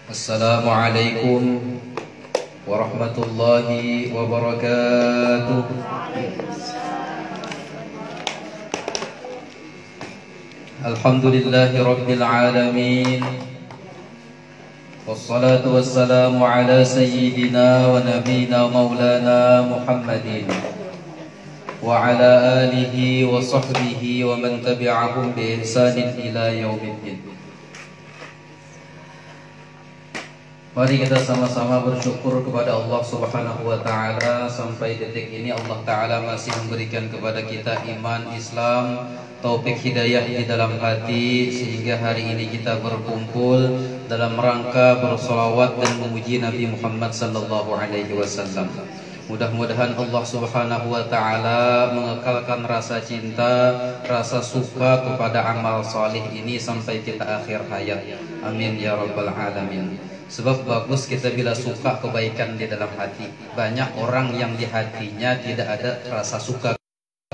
Assalamualaikum warahmatullahi wabarakatuh. Alhamdulillahi rabbil alamin. Wassalatu wassalamu ala sayyidina wa nabiyina maulana Muhammadin wa ala alihi wa sahbihi wa man tabi'ahum bi ihsanin ila yaumiddin. Mari kita sama-sama bersyukur kepada Allah Subhanahu wa taala sampai detik ini Allah taala masih memberikan kepada kita iman, Islam, taufik hidayah di dalam hati sehingga hari ini kita berkumpul dalam rangka bersolawat dan memuji Nabi Muhammad sallallahu alaihi wasallam. Mudah-mudahan Allah Subhanahu wa taala mengekalkan rasa cinta, rasa suka kepada amal salih ini sampai kita akhir hayat. Amin ya rabbal alamin. Sebab bagus kita bila suka kebaikan di dalam hati. Banyak orang yang di hatinya tidak ada rasa suka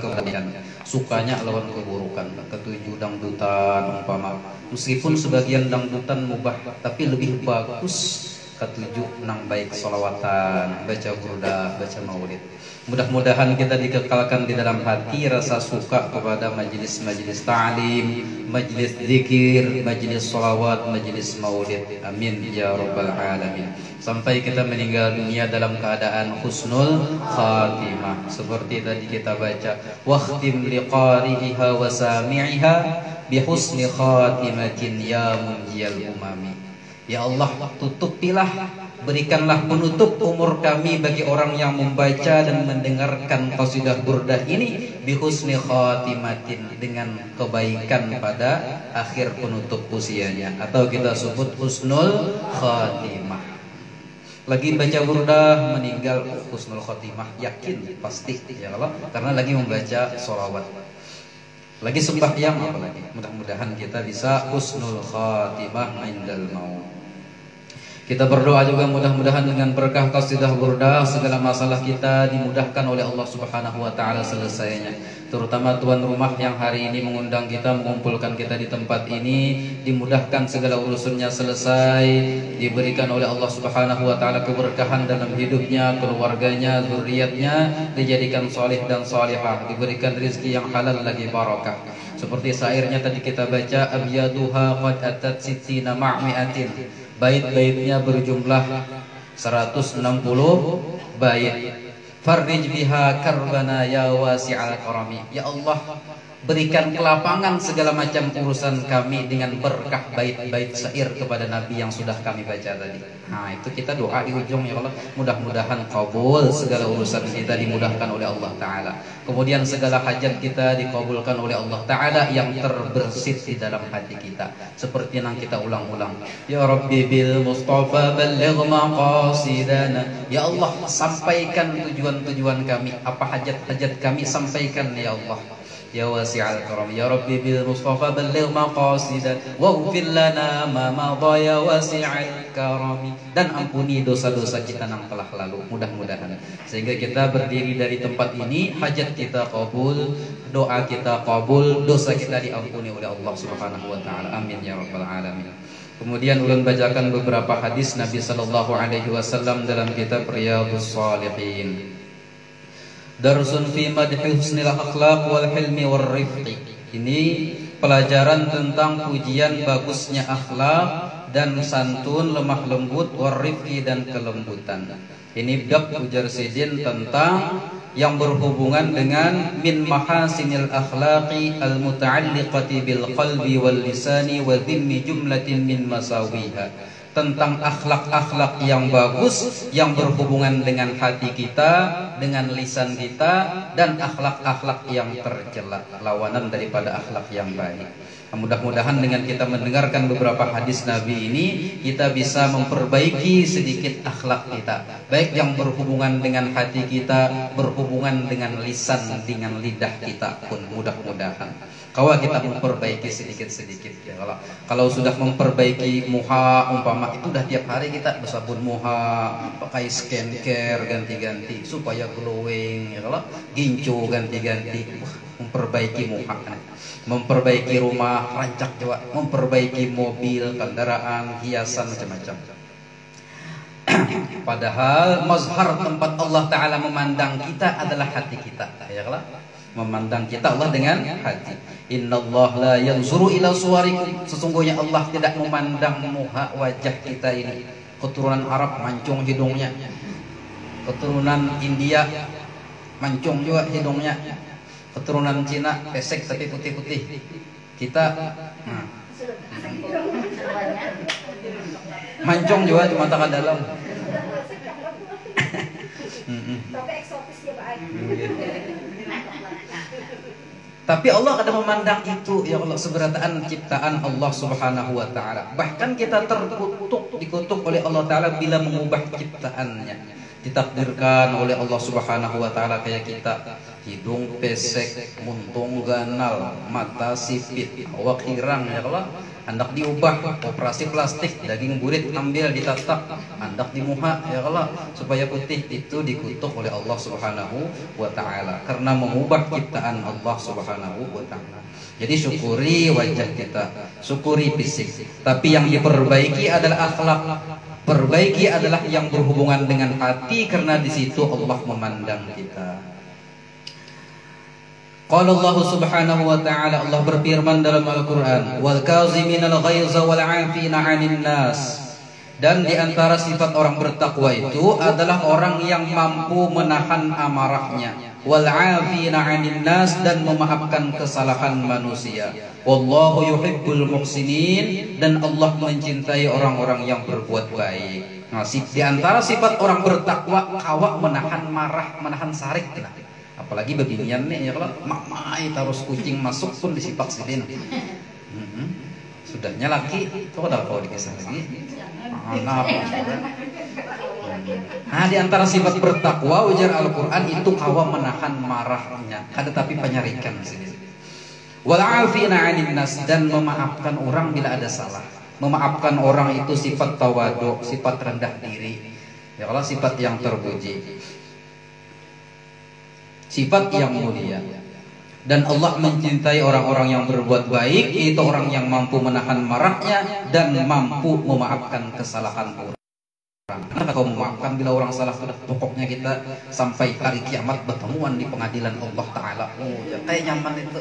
kebaikan, sukanya lawan keburukan. Ketujuh dangdutan umpama, meskipun sebagian dangdutan mubah, tapi lebih bagus ketujuh nang baik solawatan, baca burdah, baca maulid. Mudah-mudahan kita dikekalkan di dalam hati rasa suka kepada majlis-majlis ta'lim, majlis zikir, majlis solawat, majlis maulid. Amin ya rabbal alamin. Sampai kita meninggal dunia dalam keadaan husnul khatimah. Seperti tadi kita baca, waqtim liqari'iha wa sami'iha bihusni khatimatin ya munjiyal umami. Ya Allah, tutupilah, berikanlah penutup umur kami bagi orang yang membaca dan mendengarkan qasidah burdah ini bihusni khatimatin, dengan kebaikan pada akhir penutup usianya, atau kita sebut husnul khatimah. Lagi baca burdah meninggal husnul khatimah, yakin pasti ya Allah, karena lagi membaca sholawat. Lagi sembahyang apalagi. Mudah-mudahan kita bisa husnul khatimah indal maut. Kita berdoa juga mudah-mudahan dengan berkah qasidah burdah segala masalah kita dimudahkan oleh Allah Subhanahu wa taala selesainya. Terutama tuan rumah yang hari ini mengundang kita, mengumpulkan kita di tempat ini, dimudahkan segala urusannya selesai, diberikan oleh Allah Subhanahu wa taala keberkahan dalam hidupnya, keluarganya, zuriatnya dijadikan salih dan salihah, diberikan rezeki yang halal lagi barakah. Seperti syairnya tadi kita baca, abyaduha qad atat sittina ma'mi'atin. Bait-baitnya berjumlah 160 bait. Farrij biha karbana ya wasi'al karami. Ya Allah, berikan kelapangan segala macam urusan kami dengan berkah bait-bait syair kepada Nabi yang sudah kami baca tadi. Nah, itu kita doa di ujung, ya Allah, mudah-mudahan kabul segala urusan kita, dimudahkan oleh Allah Ta'ala. Kemudian segala hajat kita dikabulkan oleh Allah Ta'ala yang terbersit di dalam hati kita. Seperti yang kita ulang-ulang, Ya Rabbi bil Mustafa balligh maqasidana. Ya Allah, sampaikan tujuan-tujuan kami, apa hajat-hajat kami sampaikan ya Allah. Ya wasi'al karam, Ya Rabbi bil Mustafa balligh maqasidan waghfir lana ma madha ya wasi'al karam. Dan ampuni dosa-dosa kita yang telah lalu, mudah-mudahan sehingga kita berdiri dari tempat ini hajat kita kabul, doa kita kabul, dosa kita diampuni oleh Allah Subhanahu wa taala. Amin ya rabbal alamin. Kemudian ulun bacakan beberapa hadis Nabi sallallahu alaihi wasallam dalam kitab Riyadhus Shalihin. Darsun fi madhi husnil akhlaq wal hilmi war rifqi. Ini pelajaran tentang pujian bagusnya akhlak dan santun, lemah lembut, war rifqi dan kelembutan. Ini bab ujar sidin tentang yang berhubungan dengan min mahasinil akhlaqi al muta'alliqati bil qalbi wal lisani wa dhimmi jumlatin min masawiha. Tentang akhlak-akhlak yang bagus yang berhubungan dengan hati kita, dengan lisan kita, dan akhlak-akhlak yang tercela, lawanan daripada akhlak yang baik. Mudah-mudahan dengan kita mendengarkan beberapa hadis Nabi ini, kita bisa memperbaiki sedikit akhlak kita, baik yang berhubungan dengan hati kita, berhubungan dengan lisan, dengan lidah kita pun, mudah-mudahan kalau kita memperbaiki sedikit-sedikit ya. Kalau sudah memperbaiki muha umpama, itu udah tiap hari kita bersabun muha, pakai skincare ganti-ganti supaya glowing ya. Kalau gincu ganti-ganti, memperbaiki muha, memperbaiki rumah, rancak juga, memperbaiki mobil, kendaraan, hiasan macam-macam. Padahal mazhar tempat Allah Ta'ala memandang kita adalah hati kita. Ya Allah, memandang kita Allah dengan hati. Innallaha la yanzuru ila suwarikum. Sesungguhnya Allah tidak memandang muka wajah kita ini. Keturunan Arab mancung hidungnya, keturunan India mancung juga hidungnya, keturunan Cina pesek tapi putih-putih. Kita mancung juga cuma tangan dalam. Tapi eksotis ya Pak. Tapi Allah kadang memandang itu, ya Allah, seberataan ciptaan Allah Subhanahu wa Ta'ala. Bahkan kita dikutuk oleh Allah Ta'ala bila mengubah ciptaannya. Ditakdirkan oleh Allah Subhanahu wa Ta'ala kayak kita, hidung pesek, muntung ganal, mata sipit, awak hirang, ya Allah. Hendak diubah, operasi plastik, daging burit ambil ditatak, hendak dimuha, ya Allah, supaya putih. Itu dikutuk oleh Allah Subhanahu wa Ta'ala karena mengubah ciptaan Allah Subhanahu wa Ta'ala. Jadi syukuri wajah kita, syukuri fisik, tapi yang diperbaiki adalah akhlak. Perbaiki adalah yang berhubungan dengan hati, karena di situ Allah memandang kita. Qala Allah Subhanahu wa Ta'ala, Allah berfirman dalam Al-Qur'an, "Wal kaziminal ghaiza wal 'afina 'anil nas." Dan di antara sifat orang bertakwa itu adalah orang yang mampu menahan amarahnya, wal 'afina 'anil nas, dan memaafkan kesalahan manusia. Wallahu yuhibbul muhsinin, dan Allah mencintai orang-orang yang berbuat baik. Nah, di antara sifat orang bertakwa kawa menahan marah, menahan sarik. Apalagi beginian nih, ya kalau mamai terus kucing masuk pun disipak sidin. Sudahnya laki, itu udah kau dikisah lagi. Nah, di antara sifat bertakwa ujar Al-Quran itu kawa menahan marahnya, tetapi penyarikan sini. Wal 'afina 'anil nas, dan memaafkan orang bila ada salah. Memaafkan orang itu sifat tawadu, sifat rendah diri. Ya Allah, sifat yang terpuji, sifat yang mulia. Dan Allah mencintai orang-orang yang berbuat baik, yaitu orang yang mampu menahan marahnya dan mampu memaafkan kesalahan orang. Karena kalau memaafkan bila orang salah, sudah pokoknya kita sampai hari kiamat bertemuan di pengadilan Allah Ta'ala. Oh ya, kayak nyaman itu.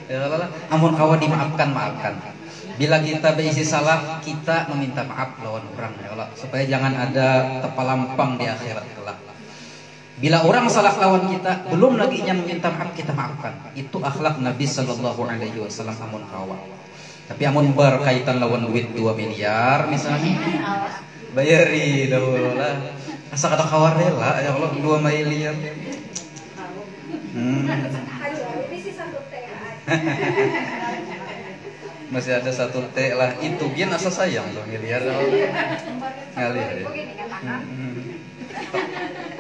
Ya Allah, amun kawan dimaafkan, maafkan. Bila kita berisi salah, kita meminta maaf lawan orang, ya Allah, supaya jangan ada tepalampang di akhirat kelak. Bila orang salah lawan kita, belum lagi meminta maaf, kita maafkan. Itu akhlak Nabi Sallallahu Alaihi Wasallam amun kawan. Tapi amun berkaitan lawan duit 2 miliar misalnya, bayari dahulu lah. Asa kata kawan rela, ya Allah, 2 miliar. Masih ada 1 T lah. Itu biar asa sayang 2 miliar. Ngalir ya.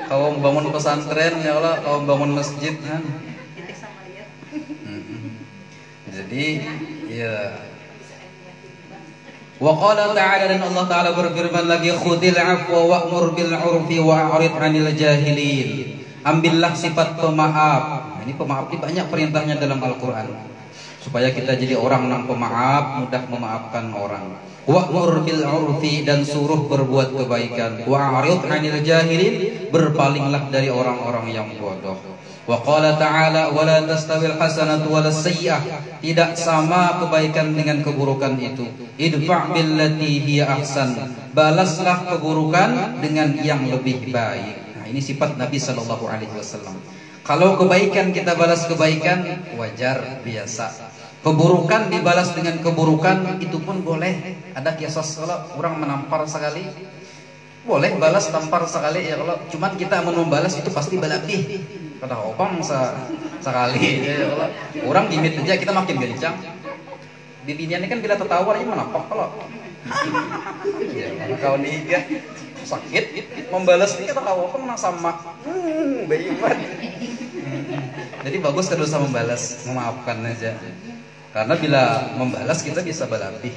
Kau bangun pesantren, ya Allah, kau bangun masjid kan. Jadi ya. Wa qala ta'ala, dan Allah Ta'ala berfirman lagi, khudil afwa wa'mur bil 'urfi wa'rid 'anil jahilin. Ambillah sifat pemaaf. Ini pemaaf ini banyak perintahnya dalam Al-Qur'an. Supaya kita jadi orang yang pemaaf, mudah memaafkan orang. Wa'mur bil 'urfi, dan suruh berbuat kebaikan. Wa'rid 'anil jahilin, berpalinglah dari orang-orang yang bodoh. Wa qala ta'ala, wa la tastawil hasanatu walas sayyi'ah. Tidak sama kebaikan dengan keburukan itu. Idfa' billati hiya ahsan. Balaslah keburukan dengan yang lebih baik. Nah, ini sifat Nabi sallallahu alaihi wasallam. Kalau kebaikan kita balas kebaikan, wajar, biasa. Keburukan dibalas dengan keburukan, itu pun boleh. Ada kiasos kalau orang menampar sekali, boleh balas tampar sekali, ya kalau cuman kita membalas itu pasti balapih. Kata opang sekali, ya kalau orang gimit aja kita makin gencang. Di dunia ini kan bila tertawa aja menapak kalau. Ya, kau nih ya sakit membalas ini kata opang sama. Bayiman. Jadi bagus kan dosa membalas, memaafkan aja. Karena bila membalas kita bisa berlebih.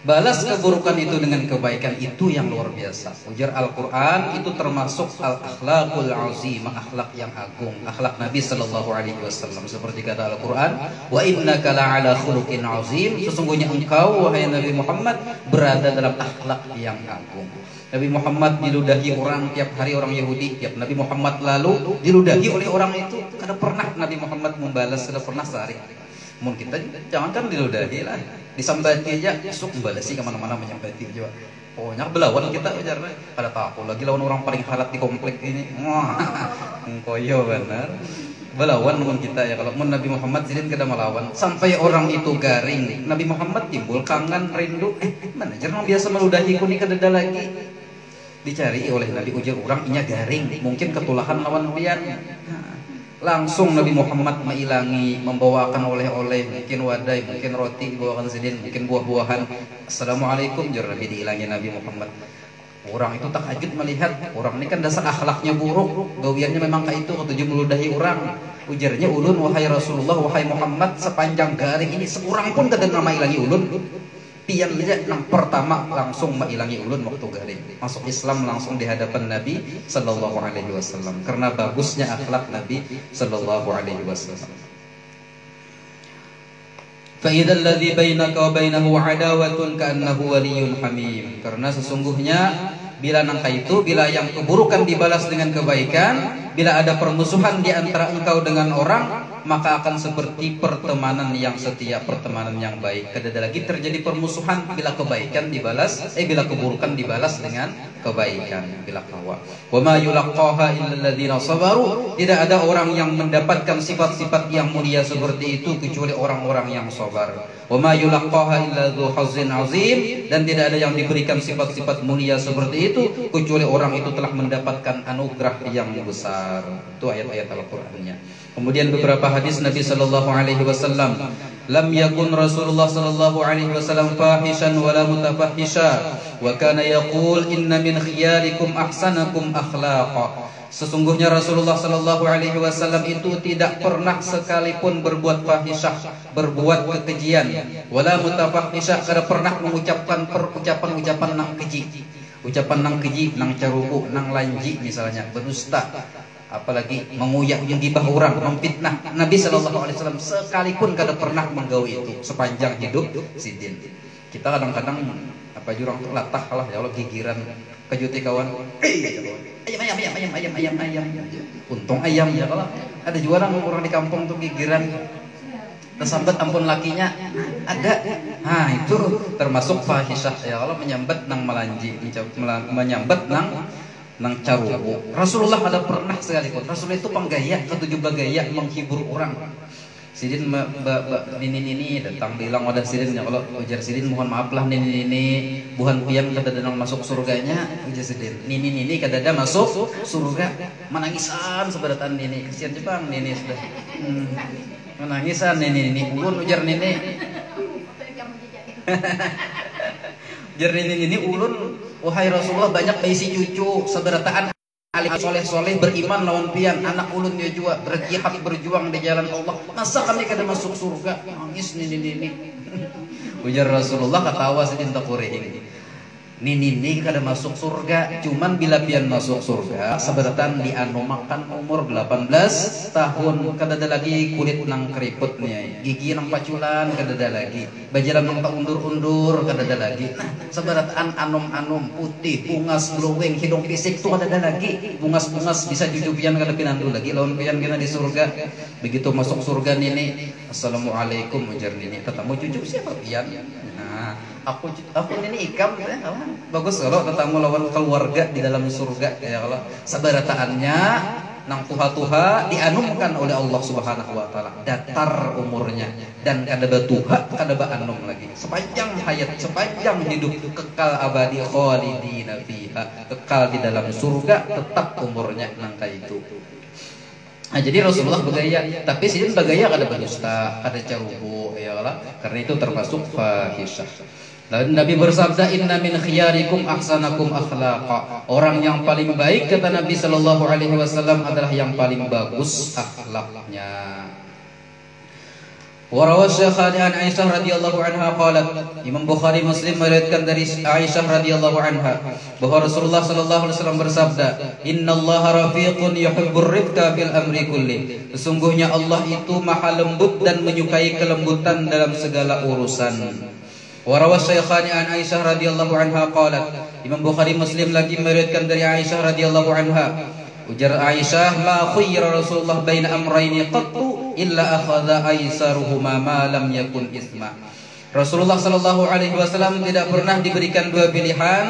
Balas keburukan itu dengan kebaikan, itu yang luar biasa. Ujar Al-Quran itu termasuk al-akhlaqul azimah, akhlak yang agung, akhlak Nabi Sallallahu Alaihi Wasallam. Seperti kata Al-Quran, wa innaka la'ala khuluqin azim, sesungguhnya engkau wahai Nabi Muhammad berada dalam akhlak yang agung. Nabi Muhammad diludahi orang tiap hari, orang Yahudi. Tiap Nabi Muhammad lalu diludahi oleh orang itu. Kada pernah Nabi Muhammad membalas, kada pernah sehari. Mungkin kita jangan kan diludahi lah, disambati aja, sok membalasi kemana-mana menyambati juga. Pokoknya belawan kita aja, pada takut lagi lawan orang paling halat di komplek ini. Wah, koyo benar. Belawan dengan kita ya, kalau Nabi Muhammad sidin kada melawan sampai orang itu garing. Nabi Muhammad timbul kangen rindu. Mana jarang biasa meludahi kuning kada ada lagi. Dicari oleh Nabi, ujar orang inya garing, mungkin ketulahan lawan pian. Langsung Nabi Muhammad mengilangi, membawakan oleh-oleh, mungkin wadai, mungkin roti, dibawakan sidin, mungkin buah-buahan. Assalamualaikum, jar Nabi, diilangi Nabi Muhammad. Orang itu takjub melihat orang ini kan dasar akhlaknya buruk, gawiannya memang kayak itu, ketujuh meludahi orang. Ujarnya, ulun wahai Rasulullah, wahai Muhammad, sepanjang garing ini seorang pun kada nama ilangi ulun. Pian aja yang pertama langsung mengilangi ulun waktu garing. Masuk Islam langsung di hadapan Nabi Sallallahu Alaihi Wasallam. Karena bagusnya akhlak Nabi Sallallahu Alaihi Wasallam. Fa'idal ladzi bainaka wa bainahu adawatun ka'annahu waliyyun hamim. Karena sesungguhnya bila nangka itu, bila yang keburukan dibalas dengan kebaikan, bila ada permusuhan di antara engkau dengan orang, maka akan seperti pertemanan yang setia, pertemanan yang baik. Kada lagi terjadi permusuhan bila kebaikan dibalas, bila keburukan dibalas dengan kebaikan. Bila kawa. Wa ma yulaqqaha illal ladzina sabaru. Tidak ada orang yang mendapatkan sifat-sifat yang mulia seperti itu kecuali orang-orang yang sabar. Wa ma yulaqqaha illa dzu hazzin azim. Dan tidak ada yang diberikan sifat-sifat mulia seperti itu kecuali orang itu telah mendapatkan anugerah yang besar. Itu ayat-ayat Al-Qur'annya. Kemudian beberapa hadis Nabi Sallallahu Alaihi Wasallam, lam yakun Rasulullah Sallallahu Alaihi Wasallam fahishan wala mutafahisha, wa kana yaqul inna min khiyarikum ahsanakum akhlaqa. Sesungguhnya Rasulullah Sallallahu Alaihi Wasallam itu tidak pernah sekalipun berbuat fahisyah, berbuat kekejian, wala mutafahisha, kada pernah mengucapkan ucapan nang keji, ucapan nang keji, nang carubu, nang lanji misalnya, berdusta. Apalagi menguyak yang gibah orang, memfitnah. Nabi Sallallahu Alaihi Wasallam sekalipun kada pernah menggawi itu sepanjang hidup sidin. Kita kadang-kadang apa jurang tuh latah lah ya Allah, gigiran kejuti kawan. Ayam. Untung ayam ya kalau ada jualan orang di kampung tuh gigiran. Tersambat ampun lakinya ada. Nah itu termasuk fahisyah ya kalau menyambat nang melanji, menyambat nang carubu. Rasulullah ada pernah sekalipun. Rasulullah itu penggaya, ketujuh bagaya menghibur orang. Sidin nini datang bilang wadah sidinnya, kalau ujar sidin mohon maaf lah nini buhan pian kada danang masuk surganya. Ujar sidin nini kada ada masuk surga, menangisan seberatan nini. Kesian Jepang nini sudah menangisan nini ulun ujar nini. Ujar nini ulun wahai Rasulullah banyak isi cucu seberataan alim soleh beriman lawan pian anak ulun dia juga berjihad berjuang di jalan Allah, masa kami kada masuk surga? Nangis nini. Ujar Rasulullah katawa sidin takurih nini kada masuk surga, cuman bila pian masuk surga seberatan dianu makan umur 18 tahun, kada ada lagi kulit nang keriputnya, gigi nang paculan kada ada lagi, bajalan nang undur-undur kada ada lagi. Nah, seberatan anum putih, bungas bluwing, hidung fisik tu kada ada lagi, bungas bisa jujubian kada pinandu lagi, lawan pian kena di surga. Begitu masuk surga nini, assalamualaikum ujar nini, tetamu cucu siapa pian? Nah, aku ini ikam ya, bagus kalau tetamu lawan keluarga di dalam surga ya, kalau seberataannya nang tuha dianumkan oleh Allah Subhanahu wa taala, datar umurnya dan kada batuha kada anum lagi sepanjang hayat, sepanjang hidup, kekal abadi khalidina fiha, kekal di dalam surga tetap umurnya nang itu. Nah, jadi Rasulullah bergaya, tapi sidin bergaya kada berdusta, kada carubu ya Allah, karena itu termasuk fahisyah. Lalu Nabi bersabda, inna min khiyarikum ahsanakum akhlaqa. Orang yang paling baik kata Nabi Sallallahu Alaihi Wasallam adalah yang paling bagus akhlaknya. Wa Syekhani an Aisyah radhiyallahu anha qalat, Imam Bukhari Muslim meriwayatkan dari Aisyah radhiyallahu anha bahwa Rasulullah sallallahu alaihi wasallam bersabda, "Innallaha rafiqun yuhibbur rifqa fil amri kulli." Sesungguhnya Allah itu maha lembut dan menyukai kelembutan dalam segala urusan. Wa Syekhani an Aisyah radhiyallahu anha qalat, Imam Bukhari Muslim lagi meriwayatkan dari Aisyah radhiyallahu anha, ujar Aisyah, "Ma khayyara Rasulullah baina amrayni qattu illa akhadha aisaruhuma ma lam yakun isma." Rasulullah sallallahu alaihi wasallam tidak pernah diberikan dua pilihan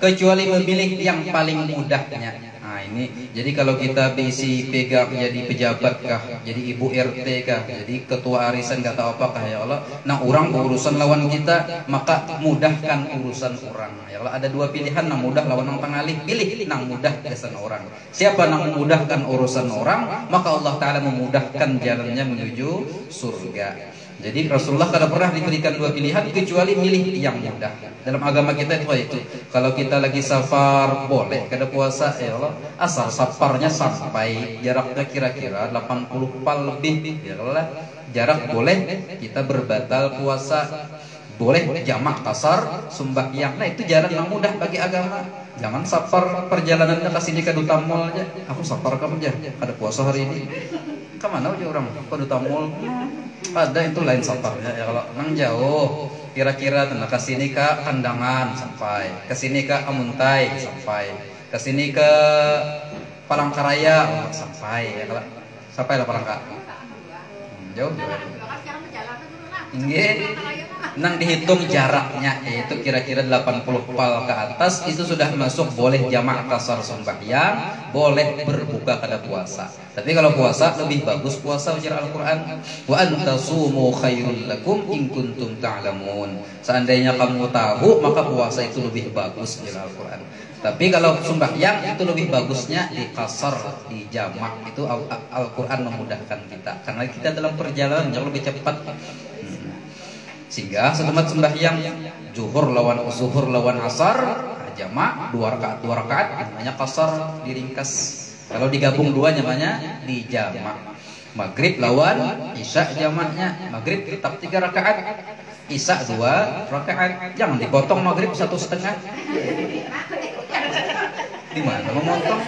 kecuali memilih yang paling mudahnya. Nah ini, jadi kalau kita bisi pegang jadi pejabat kah, jadi ibu RT kah, jadi ketua arisan gak tahu apakah ya Allah. Nah orang urusan lawan kita, maka mudahkan urusan orang. Ya Allah ada dua pilihan, nang mudah lawan nang pengalih, pilih nang mudah urusan orang. Siapa nang memudahkan urusan orang, maka Allah Ta'ala memudahkan jalannya menuju surga. Jadi Rasulullah tidak pernah diberikan dua pilihan kecuali milih yang mudah. Dalam agama kita itu kalau kita lagi safar boleh kada puasa ya Allah, asal safarnya sampai jaraknya kira-kira 80 pal lebih ya Allah, jarak boleh kita berbatal puasa, boleh jamak kasar sembahyang. Nah itu jalan yang mudah bagi agama. Jangan safar perjalanannya ke sini ke Duta Mall aja. Aku safar kamu aja, kada puasa hari ini. Kemana aja orang ke Duta Mall? Ada itu lain safarnya ya. Kalau nang jauh kira-kira ke sini ke Kandangan sampai, ke sini ke Amuntai sampai, ke sini ke Palangkaraya sampai ya. Kalau sampai lah Palangkaraya jauh. Nang dihitung jaraknya yaitu kira-kira 80 pal ke atas, itu sudah masuk boleh jamak kasar sembahyang, boleh berbuka kada puasa. Tapi kalau puasa lebih bagus puasa ujar Al-Qur'an, wa antasumu khairul lakum in kuntum ta'lamun. Seandainya kamu tahu maka puasa itu lebih bagus ujar Al-Qur'an. Tapi kalau sembahyang itu lebih bagusnya di kasar, di jamak. Itu Al-Qur'an memudahkan kita karena kita dalam perjalanan jauh lebih cepat. Sehingga setelah sembahyang zuhur lawan asar jamak 2 rakaat namanya kasar diringkas. Kalau digabung dua namanya dijamak. Maghrib lawan isya jamaknya, maghrib tetap 3 rakaat, isya 2 rakaat. Jangan dipotong maghrib 1,5. Di mana memotong?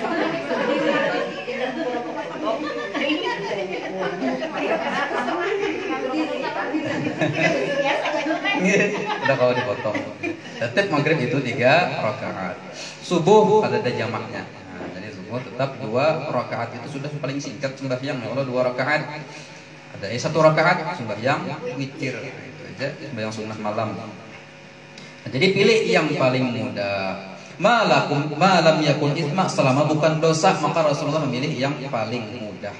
Udah kalau dipotong. Tetap maghrib itu 3 rakaat. Subuh ada jamaknya. Nah, jadi subuh tetap 2 rakaat itu sudah paling singkat sembahyang. Kalau 2 rakaat ada 1 rakaat sembahyang witir. Nah, itu aja sembahyang sunnah malam. Nah, jadi pilih yang paling mudah. Malam yakun isma, selama bukan dosa maka Rasulullah memilih yang paling mudah.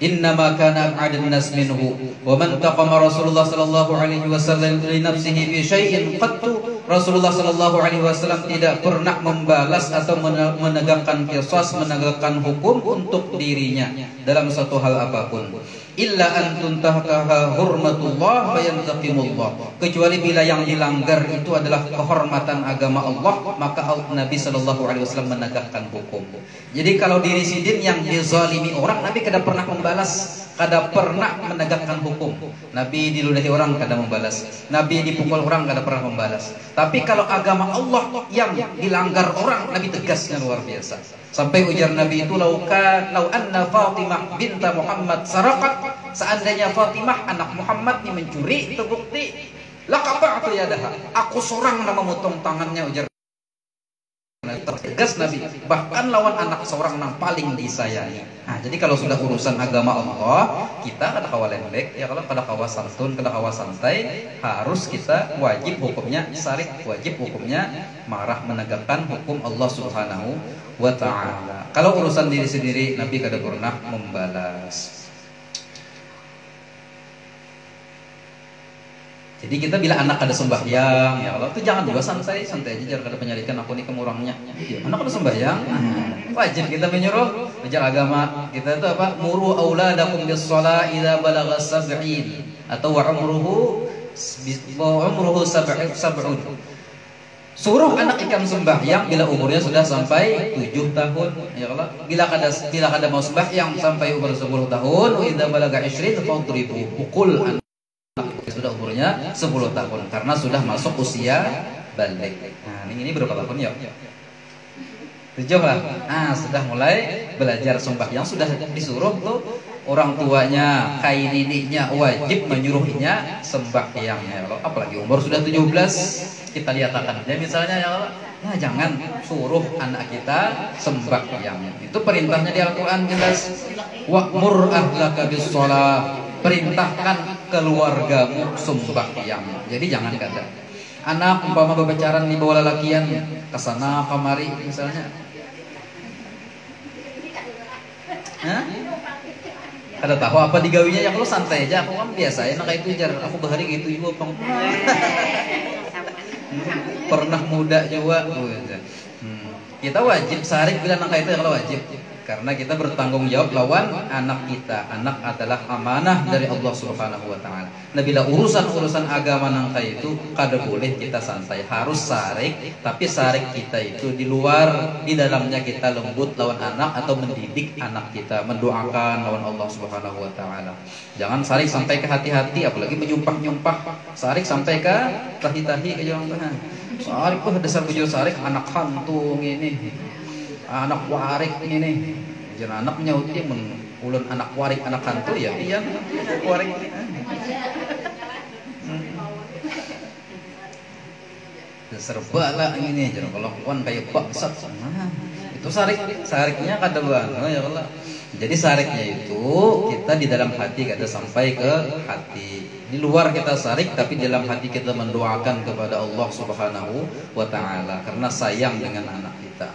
Innama kana ab'adan nas minhu wa man taqama Rasulullah sallallahu alaihi wasallam li nafsihi fi syai'in qattu. Rasulullah sallallahu alaihi wasallam tidak pernah membalas atau menegakkan qisas, menegakkan hukum untuk dirinya dalam satu hal apapun. Illa an tuntahkaha hurmatullah fayantaqimullah. Kecuali bila yang dilanggar itu adalah kehormatan agama Allah, maka Nabi sallallahu alaihi wasallam menegakkan hukum. Jadi kalau diri sidin yang dizalimi orang, Nabi kada pernah membalas, kada pernah menegakkan hukum. Nabi diludahi orang kada membalas, Nabi dipukul orang kada pernah membalas. Tapi kalau agama Allah yang dilanggar orang, Nabi tegasnya luar biasa. Sampai ujar Nabi itu lau anna Fatimah binta Muhammad saraqat, seandainya Fatimah anak Muhammad ini mencuri, terbukti laqata'tu yadaha, aku seorang nama memotong tangannya, ujar tegas Nabi, bahkan lawan anak seorang yang paling disayangi. Nah, jadi kalau sudah urusan agama Allah, kita kada kawa lembek, ya kalau kada kawa santun, kada kawa santai, harus kita wajib hukumnya syar'i, wajib hukumnya marah menegakkan hukum Allah Subhanahu wa ta'ala. Kalau urusan diri sendiri, Nabi kada pernah membalas. Jadi kita bila anak ada sembahyang, ya Allah, itu jangan juga santai aja, jangan kada penyalikan aku nih kemurangnya. Anak ada sembahyang, wajib kita menyuruh. Belajar agama kita itu apa? Muru auladakum bis-shalah idza balagha sab'in atau wa umruhu sab'un. Suruh anak ikan sembahyang bila umurnya sudah sampai 7 tahun. Ya Allah, bila kada mau sembahyang sampai umur 10 tahun, wa idza balagha 20 fadribu, pukul sudah umurnya 10 tahun karena sudah masuk usia balik. Nah, ini berapa tahun ya? 7 lah. Sudah mulai belajar sembahyang, sudah disuruh tuh orang tuanya, kainininya wajib menyuruhnya sembahyang ya Allah. Apalagi umur sudah 17, kita lihatkan aja misalnya ya Allah. Nah, jangan suruh anak kita sembahyang. Itu perintahnya di Al-Qur'an jelas. Wa'mur ahlaka bis-shalah. Perintahkan keluargamu sembahyang. Jadi jangan kata anak umpama berbicara di bawah lelakian kesana kamari misalnya. Hah? Ada tahu apa digawinya ya kalau santai aja, aku kan biasa enak kayak itu jar, aku bahari gitu juga pang. Pernah muda juga. Kita wajib sarik bila anak itu kalau wajib. Karena kita bertanggung jawab lawan anak kita. Anak adalah amanah dari Allah Subhanahu wa taala. Nah, bila urusan-urusan agama nangka itu kada boleh kita santai, harus sarik, tapi sarik kita itu di luar, di dalamnya kita lembut lawan anak atau mendidik anak kita, mendoakan lawan Allah Subhanahu wa taala. Jangan sarik sampai ke hati-hati, apalagi menyumpah-nyumpah. Sarik sampai ke tahi-tahi ke jangan tahan. Sarik dasar bujur sarik anak hantu ini. Anak warik ini, jangan anak nyauti ulun anak warik anak hantu ya, iya warik ini. Serba lah ini, jangan kalau kawan kayak baksat, itu sariknya kada banget ya Allah. Jadi sariknya itu kita di dalam hati kada sampai ke hati. Di luar kita sarik, tapi di dalam hati kita mendoakan kepada Allah Subhanahu wa taala karena sayang dengan anak kita.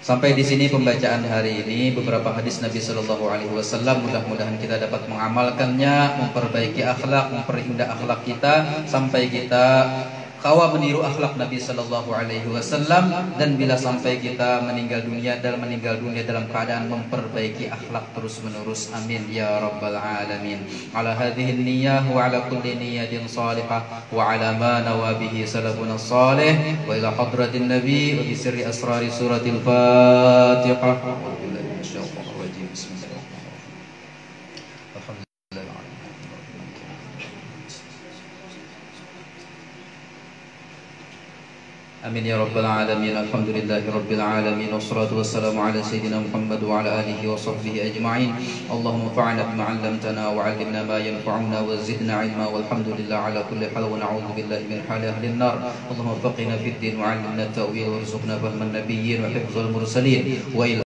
Sampai di sini pembacaan hari ini, beberapa hadis Nabi Shallallahu Alaihi Wasallam. Mudah-mudahan kita dapat mengamalkannya, memperbaiki akhlak, memperindah akhlak kita, sampai kita kawa meniru akhlak Nabi Shallallahu Alaihi Wasallam. Dan bila sampai kita meninggal dunia dalam keadaan memperbaiki akhlak terus menerus. Amin ya rabbal alamin. Ala hadhihi niyyah wa ala kulli niyyatin salihah wa ala ma nawabihi salafuna salih wa ila hadratin nabi wa bi sirri asrari suratil Fatihah. Amin ya rabbal alamin. Alhamdulillahi rabbil alamin. Wassalatu wassalamu ala sayyidina Muhammad wa ala alihi wa sahbihi ajma'in. Allahumma fa'alna bima 'allamtana wa 'allimna ma yanfa'una wa zidna 'ilma. Walhamdulillah ala kulli hal wa na'udzu billahi min hali ahli an-nar. Allahumma faqihna fid din wa 'allimna at-ta'wil warzuqna fahman nabiyyin wa hifdzal mursalin wa